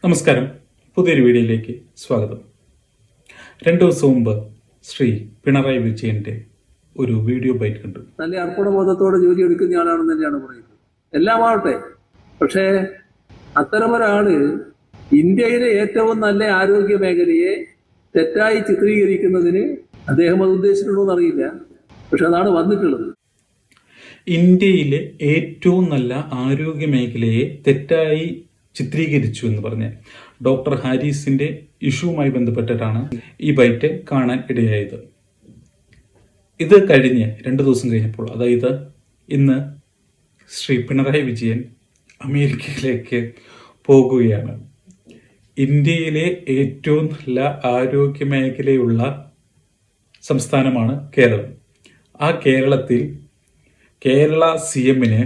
നമസ്കാരം, പുതിയൊരു വീഡിയോയിലേക്ക് സ്വാഗതം. 2 ദിവസം മുമ്പ് ശ്രീ പിണറായി വിജയന്റെ ഒരു വീഡിയോ ബൈറ്റ് കണ്ടു. നല്ല അർപ്പണബോധത്തോടെ ജോലി എടുക്കുന്ന ആളാണെന്ന് തന്നെയാണ് പറയുന്നത്. എല്ലാം ആവട്ടെ, പക്ഷേ അത്തരമൊരാള് ഇന്ത്യയിലെ ഏറ്റവും നല്ല ആരോഗ്യ മേഖലയെ തെറ്റായി ചിത്രീകരിക്കുന്നതിന് അദ്ദേഹം അത് ഉദ്ദേശിച്ചിട്ടുണ്ടോ എന്നറിയില്ല, പക്ഷെ അതാണ് വന്നിട്ടുള്ളത്. ഇന്ത്യയിലെ ഏറ്റവും നല്ല ആരോഗ്യ മേഖലയെ തെറ്റായി ചിത്രീകരിച്ചു എന്ന് പറഞ്ഞ് ഡോക്ടർ ഹാരിസിന്റെ ഇഷ്യൂവുമായി ബന്ധപ്പെട്ടിട്ടാണ് ഈ ബൈറ്റ് കാണാൻ ഇടയായത്. ഇത് കഴിഞ്ഞ് 2 ദിവസം കഴിഞ്ഞപ്പോൾ, അതായത് ഇന്ന് ശ്രീ പിണറായി വിജയൻ അമേരിക്കയിലേക്ക് പോകുകയാണ്. ഇന്ത്യയിലെ ഏറ്റവും നല്ല ആരോഗ്യ മേഖലയുള്ള സംസ്ഥാനമാണ് കേരളം. ആ കേരളത്തിൽ കേരള CMന്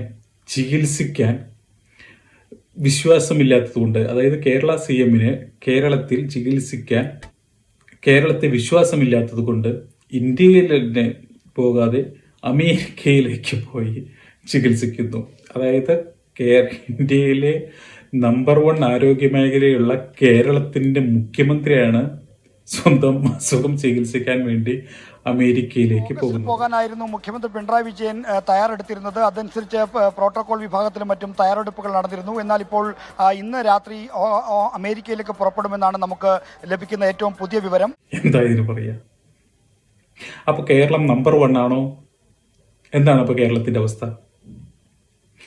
ചികിത്സിക്കാൻ വിശ്വാസമില്ലാത്തതുകൊണ്ട്, അതായത് കേരള CMന് കേരളത്തിൽ ചികിത്സിക്കാൻ കേരളത്തെ വിശ്വാസമില്ലാത്തത് കൊണ്ട് ഇന്ത്യയിൽ തന്നെ പോകാതെ അമേരിക്കയിലേക്ക് പോയി ചികിത്സിക്കുന്നു. അതായത് ഇന്ത്യയിലെ നമ്പർ 1 ആരോഗ്യ മേഖലയുള്ള കേരളത്തിൻ്റെ മുഖ്യമന്ത്രിയാണ് സ്വന്തം അസുഖം ചികിത്സിക്കാൻ വേണ്ടി അമേരിക്കയിലേക്ക് പോകാനായിരുന്നു മുഖ്യമന്ത്രി പിണറായി വിജയൻ തയ്യാറെടുത്തിരുന്നത്. അതനുസരിച്ച് പ്രോട്ടോകോൾ വിഭാഗത്തിലും മറ്റും തയ്യാറെടുപ്പുകൾ നടന്നിരുന്നു. എന്നാൽ ഇപ്പോൾ ഇന്ന് രാത്രി അമേരിക്കയിലേക്ക് പുറപ്പെടുമെന്നാണ് നമുക്ക് ലഭിക്കുന്ന ഏറ്റവും പുതിയ വിവരം. എന്തായാലും പറയാ, അപ്പൊ കേരളം നമ്പർ 1 ആണോ? എന്താണ് അപ്പൊ കേരളത്തിന്റെ അവസ്ഥ?